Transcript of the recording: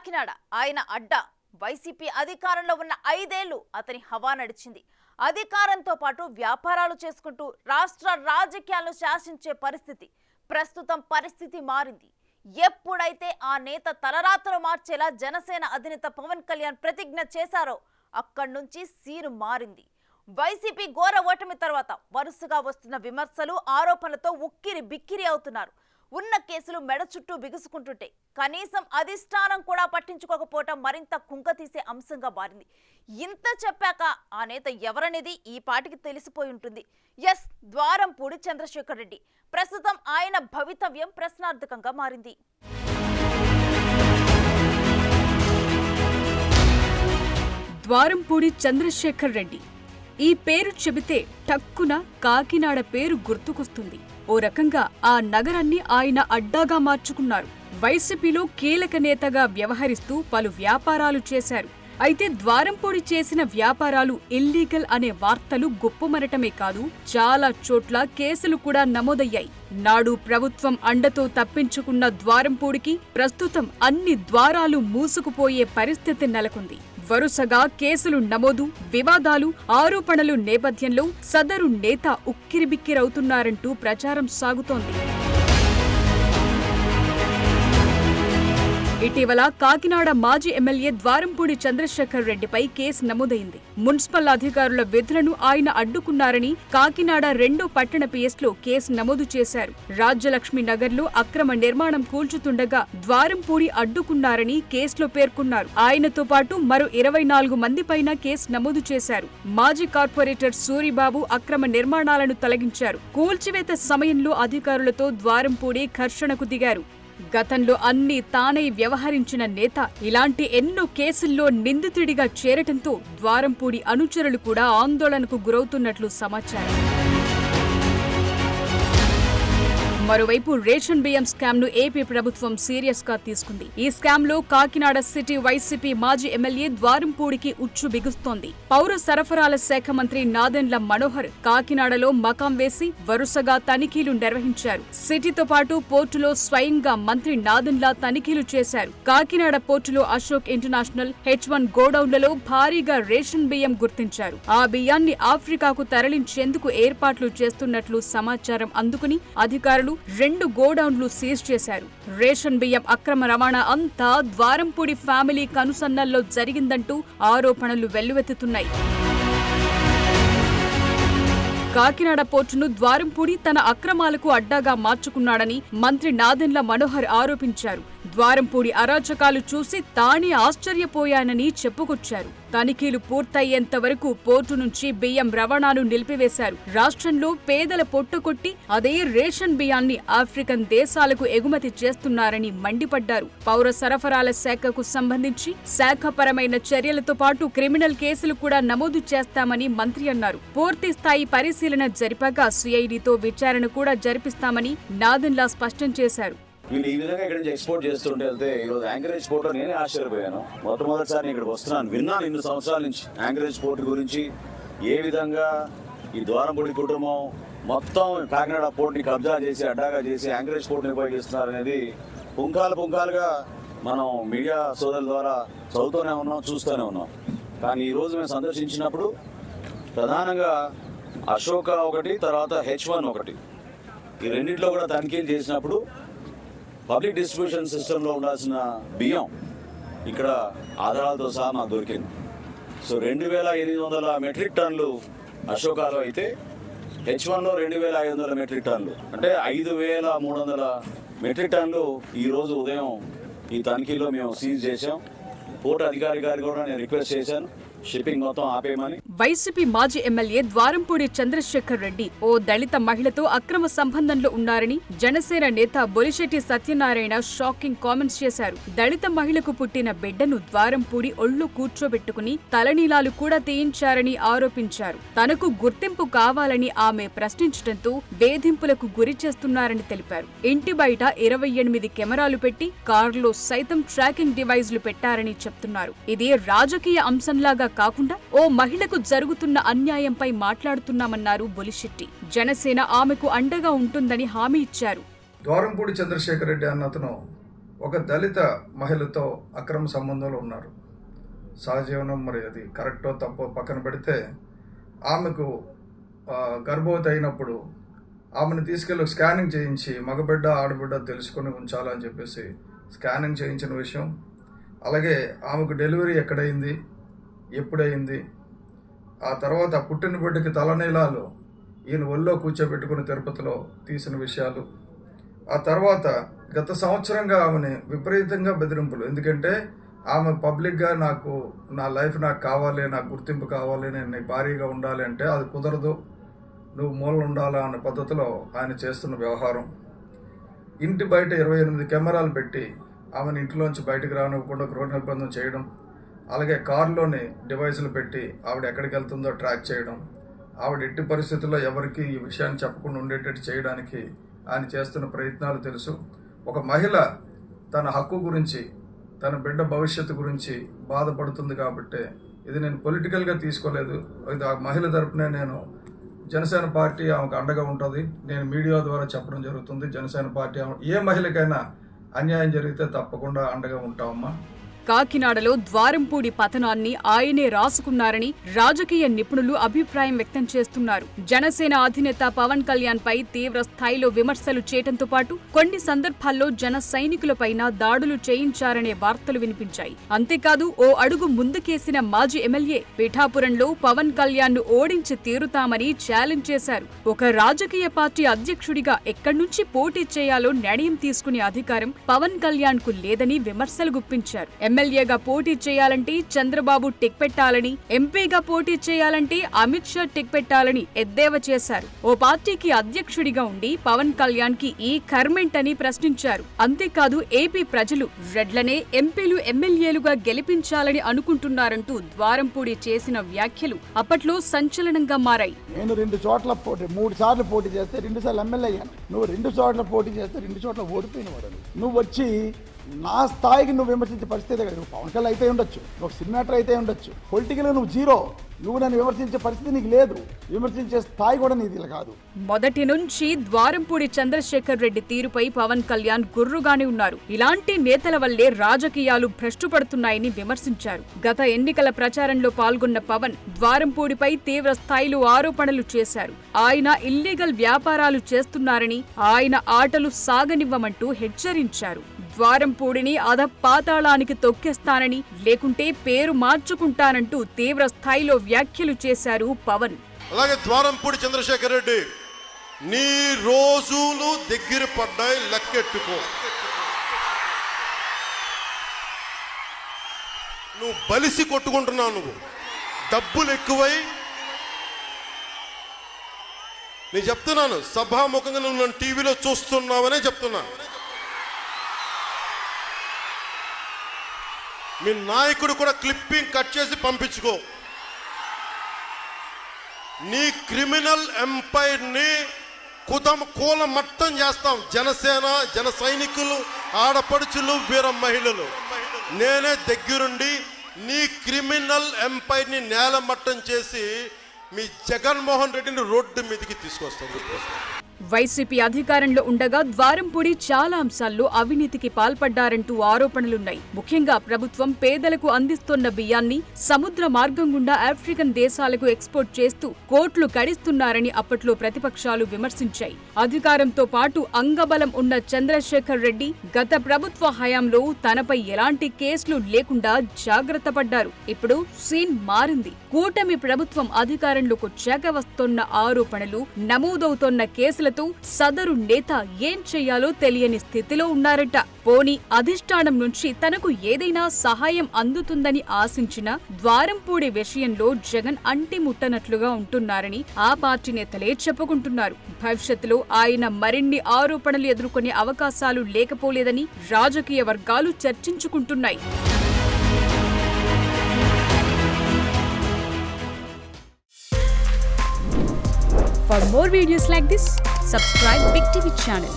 కాకినాడ ఆయన అడ్డ. వైసీపీ అధికారంలో ఉన్న 5 ఏళ్లు అతని హవా నడిచింది. అధికారంతో పాటు వ్యాపారాలు చేసుకుంటూ రాష్ట్ర రాజకీయాలను శాసించే పరిస్థితి. ప్రస్తుతం పరిస్థితి మారింది. ఎప్పుడైతే ఆ నేత తలరాతను మార్చేలా జనసేన అధినేత పవన్ కళ్యాణ్ ప్రతిజ్ఞ చేశారో అక్కడి నుంచి సీరు మారింది. వైసీపీ ఘోర ఓటమి తర్వాత వరుసగా వస్తున్న విమర్శలు, ఆరోపణలతో ఉక్కిరి బిక్కిరి అవుతున్నారు. ఉన్న కేసులు మెడ చుట్టూ బిగుసుకుంటుంటే కనీసం అధిష్టానం కూడా పట్టించుకోకపోవటం మరింత కుంగతీసే అంశంగా మారింది. ఇంత చెప్పాక ఆ నేత ఎవరనేది ఈ పాటికి తెలిసిపోయి ఉంటుంది. ఎస్, ద్వారంపూడి చంద్రశేఖర్ రెడ్డి. ప్రస్తుతం ఆయన భవితవ్యం ప్రశ్నార్థకంగా మారింది. ద్వారంపూడి చంద్రశేఖర్ రెడ్డి ఈ పేరు చెబితే టక్కున కాకినాడ పేరు గుర్తుకొస్తుంది. ఓ రకంగా ఆ నగరాన్ని ఆయన అడ్డాగా మార్చుకున్నారు. వైసీపీలో కీలక నేతగా వ్యవహరిస్తూ పలు వ్యాపారాలు చేశారు. అయితే ద్వారంపూడి చేసిన వ్యాపారాలు ఇల్లీగల్ అనే వార్తలు గుప్పుమనటమే కాదు, చాలా చోట్ల కేసులు కూడా నమోదయ్యాయి. నాడు ప్రభుత్వం అండతో తప్పించుకున్న ద్వారంపూడికి ప్రస్తుతం అన్ని ద్వారాలు మూసుకుపోయే పరిస్థితి నెలకొంది. వరుసగా కేసులు నమోదు, వివాదాలు, ఆరోపణలు నేపథ్యంలో సదరు నేత ఉక్కిరిబిక్కిరవుతున్నారంటూ ప్రచారం సాగుతోంది. ఇటీవల కాకినాడ మాజీ ఎమ్మెల్యే ద్వారంపూడి చంద్రశేఖర్ రెడ్డిపై కేసు నమోదైంది. మున్సిపల్ అధికారుల విధులను ఆయన అడ్డుకున్నారని కాకినాడ 2వ పట్టణ పిఎస్లో కేసు నమోదు చేశారు. రాజ్యలక్ష్మి నగర్లో అక్రమ నిర్మాణం కూల్చుతుండగా ద్వారంపూడి అడ్డుకున్నారని కేసులో పేర్కొన్నారు. ఆయనతో పాటు మరో 24 మందిపైన కేసు నమోదు చేశారు. మాజీ కార్పొరేటర్ సూరిబాబు అక్రమ నిర్మాణాలను తొలగించారు. కూల్చివేత సమయంలో అధికారులతో ద్వారంపూడి ఘర్షణకు దిగారు. గతంలో అన్ని తానై వ్యవహరించిన నేత ఇలాంటి ఎన్నో కేసుల్లో నిందితుడిగా చేరటంతో ద్వారంపూడి అనుచరులు కూడా ఆందోళనకు గురవుతున్నట్లు సమాచారం. మరోవైపు రేషన్ బియ్యం స్కామ్ ను ఏపీ ప్రభుత్వం సీరియస్ గా తీసుకుంది. ఈ స్కామ్ లో కాకినాడ సిటీ వైసీపీ మాజీ ఎమ్మెల్యే ద్వారంపూడికి ఉచ్చు బిగుస్తోంది. పౌర సరఫరాల శాఖ మంత్రి నాదెండ్ల మనోహర్ కాకినాడలో మకాం వేసి వరుసగా తనిఖీలు నిర్వహించారు. సిటీతో పాటు పోర్టులో స్వయంగా మంత్రి నాదెండ్ల తనిఖీలు చేశారు. కాకినాడ పోర్టులో అశోక్ ఇంటర్నేషనల్ H1 గోడౌన్లలో భారీగా రేషన్ బియ్యం గుర్తించారు. ఆ బియ్యాన్ని ఆఫ్రికాకు తరలించేందుకు ఏర్పాట్లు చేస్తున్నట్లు సమాచారం అందుకుని అధికారులు 2 గోడౌన్లు సీజ్ చేశారు. రేషన్ బియ్యం అక్రమ రవాణా అంతా ద్వారంపూడి ఫ్యామిలీ కనుసన్నల్లో జరిగిందంటూ ఆరోపణలు వెల్లువెత్తుతున్నాయి. కాకినాడ పోర్టును ద్వారంపూడి తన అక్రమాలకు అడ్డాగా మార్చుకున్నాడని మంత్రి నాదెండ్ల మనోహర్ ఆరోపించారు. ద్వారంపూడి అరాచకాలు చూసి తానే ఆశ్చర్యపోయానని చెప్పుకొచ్చారు. తనిఖీలు పూర్తయ్యేంత వరకు పోర్టు నుంచి బియ్యం రవాణాను నిలిపివేశారు. రాష్ట్రంలో పేదల పొట్టకొట్టి అదే రేషన్ బియ్యాన్ని ఆఫ్రికన్ దేశాలకు ఎగుమతి చేస్తున్నారని మండిపడ్డారు. పౌర సరఫరాల శాఖకు సంబంధించి శాఖపరమైన చర్యలతో పాటు క్రిమినల్ కేసులు కూడా నమోదు చేస్తామని మంత్రి అన్నారు. పూర్తి స్థాయి పరిశీలన జరిపాక సిఐడితో విచారణ కూడా జరిపిస్తామని నాదెండ్ల స్పష్టం చేశారు. వీళ్ళు ఈ విధంగా ఇక్కడ నుంచి ఎక్స్పోర్ట్ చేస్తుంటే వెళ్తే ఈరోజు యాంకరేజ్ పోర్ట్ నేనే ఆశ్చర్యపోయాను. మొట్టమొదటిసారి ఇక్కడికి వస్తున్నాను. విన్నాను ఇన్ని సంవత్సరాల నుంచి యాంకరేజ్ పోర్ట్ గురించి, ఏ విధంగా ఈ ద్వారంపూడి కుటుంబం మొత్తం కాకినాడ పోర్ట్ని కబ్జా చేసి అడ్డాగా చేసి యాంకరేజ్ పోర్ట్ని ఉపయోగిస్తున్నారు అనేది పుంకాలుగా మనం మీడియా సోదరుల ద్వారా చదువుతూనే ఉన్నాం, చూస్తూనే ఉన్నాం. కానీ ఈరోజు మేము సందర్శించినప్పుడు ప్రధానంగా అశోక ఒకటి, తర్వాత H1 ఒకటి, ఈ రెండింటిలో కూడా తనిఖీలు చేసినప్పుడు పబ్లిక్ డిస్ట్రిబ్యూషన్ సిస్టంలో ఉండాల్సిన బియ్యం ఇక్కడ ఆధారాలతో సహా మాకు దొరికింది. సో 2800 మెట్రిక్ టన్నులు అశోకాలో అయితే H1లో 2500 మెట్రిక్ టన్నులు, అంటే 5300 మెట్రిక్ టన్నులు ఈరోజు ఉదయం ఈ తనిఖీలో మేము సీజ్ చేశాం. పోర్టు అధికారి గారికి కూడా నేను రిక్వెస్ట్ చేశాను, షిప్పింగ్ మొత్తం ఆపేయమని. వైసీపీ మాజీ ఎమ్మెల్యే ద్వారంపూడి చంద్రశేఖర్ రెడ్డి ఓ దళిత మహిళతో అక్రమ సంబంధంలో ఉన్నారని జనసేన నేత బొలిశెట్టి సత్యనారాయణ షాకింగ్ కామెంట్స్ చేశారు. దళిత మహిళకు పుట్టిన బిడ్డను ద్వారంపూడి ఒళ్లు కూర్చోబెట్టుకుని తలనీలాలు కూడా తీయించారని ఆరోపించారు. తనకు గుర్తింపు కావాలని ఆమె ప్రశ్నించడంతో వేధింపులకు గురి చేస్తున్నారని తెలిపారు. ఇంటి బయట 28 కెమెరాలు పెట్టి కారులో సైతం ట్రాకింగ్ డివైజ్లు పెట్టారని చెప్తున్నారు. ఇది రాజకీయ అంశంలాగా కాకుండా ఓ మహిళకు జరుగుతున్న అన్యాయంపై మాట్లాడుతున్నామన్నారు బొలిశెట్టి. జనసేన ఆమెకు అండగా ఉంటుందని హామీ ఇచ్చారు. ద్వారంపూడి చంద్రశేఖర్ రెడ్డి అన్న అతను ఒక దళిత మహిళతో అక్రమ సంబంధంలో ఉన్నారు. సహజీవనం మరి అది కరెక్టో తప్పో పక్కన పెడితే ఆమెకు గర్భవతి అయినప్పుడు ఆమెను తీసుకెళ్ళి స్కానింగ్ చేయించి మగబిడ్డ ఆడబిడ్డ తెలుసుకొని ఉంచాలని చెప్పేసి స్కానింగ్ చేయించిన విషయం, అలాగే ఆమెకు డెలివరీ ఎక్కడైంది, ఎప్పుడైంది, ఆ తర్వాత పుట్టిన బిడ్డకి తలనీలాలు ఈయన ఒళ్ళో కూర్చోబెట్టుకుని తిరుపతిలో తీసిన విషయాలు, ఆ తర్వాత గత సంవత్సరంగా ఆమెని విపరీతంగా బెదిరింపులు. ఎందుకంటే ఆమె పబ్లిక్గా నాకు నా లైఫ్ నాకు కావాలి, నాకు గుర్తింపు కావాలి, నేను నీ భారీగా ఉండాలి అంటే అది కుదరదు, నువ్వు మూలన ఉండాలా అన్న పద్ధతిలో ఆయన చేస్తున్న వ్యవహారం. ఇంటి బయట 28 కెమెరాలు పెట్టి ఆమెను ఇంట్లోంచి బయటకు రానివ్వకుండా గృహ నిర్బంధం చేయడం, అలాగే కారులోని డివైసులు పెట్టి ఆవిడ ఎక్కడికి వెళ్తుందో ట్రాక్ చేయడం, ఆవిడ ఎట్టి పరిస్థితుల్లో ఎవరికి ఈ విషయాన్ని చెప్పకుండా ఉండేటట్టు చేయడానికి ఆయన చేస్తున్న ప్రయత్నాలు తెలుసు. ఒక మహిళ తన హక్కు గురించి, తన బిడ్డ భవిష్యత్తు గురించి బాధపడుతుంది కాబట్టి ఇది నేను పొలిటికల్గా తీసుకోలేదు. ఇది ఆ మహిళ తరపునే నేను జనసేన పార్టీ ఆమెకు అండగా ఉంటుంది. నేను మీడియా ద్వారా చెప్పడం జరుగుతుంది. జనసేన పార్టీ ఏ మహిళకైనా అన్యాయం జరిగితే తప్పకుండా అండగా ఉంటామమ్మా. కాకినాడలో ద్వారంపూడి పతనాన్ని ఆయనే రాసుకున్నారని రాజకీయ నిపుణులు అభిప్రాయం వ్యక్తం చేస్తున్నారు. జనసేన అధినేత పవన్ కళ్యాణ్ పై తీవ్ర స్థాయిలో విమర్శలు చేయడంతో పాటు కొన్ని సందర్భాల్లో జన సైనికులపైన దాడులు చేయించారనే వార్తలు వినిపించాయి. అంతేకాదు ఓ అడుగు ముందుకేసిన మాజీ ఎమ్మెల్యే పిఠాపురంలో పవన్ కళ్యాణ్ ను ఓడించి తీరుతామని ఛాలెంజ్ చేశారు. ఒక రాజకీయ పార్టీ అధ్యక్షుడిగా ఎక్కడి నుంచి పోటీ చేయాలో నిర్ణయం తీసుకునే అధికారం పవన్ కళ్యాణ్ కు లేదని విమర్శలు గుప్పించారు. ఎమ్మెల్యేగా పోటీ చేయాలంటే చంద్రబాబు టిక్ పెట్టాలని, ఎంపీగా పోటీ చేయాలంటే అమిత్ షా టిక్ పెట్టాలని ఎద్దేవా చేశారు. ఓ పార్టీకి అధ్యక్షుడిగా ఉండి పవన్ కళ్యాణ్ కి ఈ కర్మెంటని ప్రశ్నించారు. అంతేకాదు ఏపీ ప్రజలు రెడ్లనే ఎంపీలు ఎమ్మెల్యేలుగా గెలిపించాలని అనుకుంటున్నారంటూ ద్వారంపూడి చేసిన వ్యాఖ్యలు అప్పట్లో సంచలనంగా మారాయి. నేను 2 చోట్ల 3 సార్లు పోటీ చేస్తే 2 సార్లు ఎమ్మెల్యే అయ్యాను. నువ్వు 2 చోట్ల పోటీ చేస్తే 2 చోట్ల ఓడిపోయిన వాడు. నువ్వు వచ్చి నా స్థాయికి నువ్వు విమర్శించే పరిస్థితి కదా. నువ్వు పవన్ కళ్యాణ్ అయితే ఉండొచ్చు, నువ్వు సినిమాటర్ అయితే ఉండొచ్చు, పొలిటికల్గా నువ్వు జీరో. నువ్వు నన్ను విమర్శించే పరిస్థితి నీకు లేదు, విమర్శించే స్థాయి కూడా నీది కాదు. మొదటి నుంచి ద్వారంపూడి చంద్రశేఖర్ రెడ్డి తీరుపై పవన్ కళ్యాణ్ గుర్రుగానే ఉన్నారు. ఇలాంటి నేతల వల్లే రాజకీయాలు భ్రష్టుపడుతున్నాయని విమర్శించారు. గత ఎన్నికల ప్రచారంలో పాల్గొన్న పవన్ ద్వారంపూడిపై తీవ్ర స్థాయిలో ఆరోపణలు చేశారు. ఆయన ఇల్లీగల్ వ్యాపారాలు చేస్తున్నారని, ఆయన ఆటలు సాగనివ్వమంటూ హెచ్చరించారు. ద్వారంపూడిని అధపాతాళానికి తొక్కేస్తానని, లేకుంటే పేరు మార్చుకుంటానంటూ తీవ్ర స్థాయిలో వ్యాఖ్యలు చేశారు పవన్. అలాగే ద్వారంపూడి చంద్రశేఖర్ రెడ్డి, నీ రోజులు దగ్గర పడ్డాయి, లెక్కెట్టుకో. నువ్వు బలిసి కొట్టుకుంటున్నావు. నువ్వు డబ్బులు ఎక్కువై, నేను చెప్తున్నాను, సభాముఖంగా నువ్వు నన్ను టీవీలో చూస్తున్నావనే చెప్తున్నాను. మీ నాయకుడు కూడా క్లిప్పింగ్ కట్ చేసి పంపించుకో. నీ క్రిమినల్ ఎంపైర్ని కూలమట్టం చేస్తాం. జనసేన, జన సైనికులు, ఆడపడుచులు, వీర మహిళలు, నేనే దగ్గరుండి నీ క్రిమినల్ ఎంపైర్ని నేలమట్టం చేసి మీ జగన్మోహన్ రెడ్డిని రోడ్డు మీదకి తీసుకొస్తాం. వైసీపీ అధికారంలో ఉండగా ద్వారంపూడి చాలా అంశాల్లో అవినీతికి పాల్పడ్డారంటూ ఆరోపణలున్నాయి. ముఖ్యంగా ప్రభుత్వం పేదలకు అందిస్తోన్న బియ్యాన్ని సముద్ర మార్గం గుండా ఆఫ్రికన్ దేశాలకు ఎక్స్పోర్ట్ చేస్తూ కోట్లు గడిస్తున్నారని అప్పట్లో ప్రతిపక్షాలు విమర్శించాయి. అధికారంతో పాటు అంగబలం ఉన్న చంద్రశేఖర్ రెడ్డి గత ప్రభుత్వ హయాంలో తనపై ఎలాంటి కేసులు లేకుండా జాగ్రత్త పడ్డారు. ఇప్పుడు సీన్ మారింది. కూటమి ప్రభుత్వం అధికారంలోకి వచ్చాక వస్తోన్న ఆరోపణలు, నమోదవుతోన్న కేసులతో సదరు నేత ఏం చెయ్యాలో తెలియని స్థితిలో ఉన్నారట. పోనీ అధిష్టానం నుంచి తనకు ఏదైనా సహాయం అందుతుందని ఆశించిన ద్వారంపూడి విషయంలో జగన్ అంటిముట్టనట్లుగా ఉంటున్నారని ఆ పార్టీ నేతలే చెప్పుకుంటున్నారు. భవిష్యత్తులో ఆయన మరిన్ని ఆరోపణలు ఎదుర్కొనే అవకాశాలు లేకపోలేదని రాజకీయ వర్గాలు చర్చించుకుంటున్నాయి. For more videos like this, subscribe Big TV channel.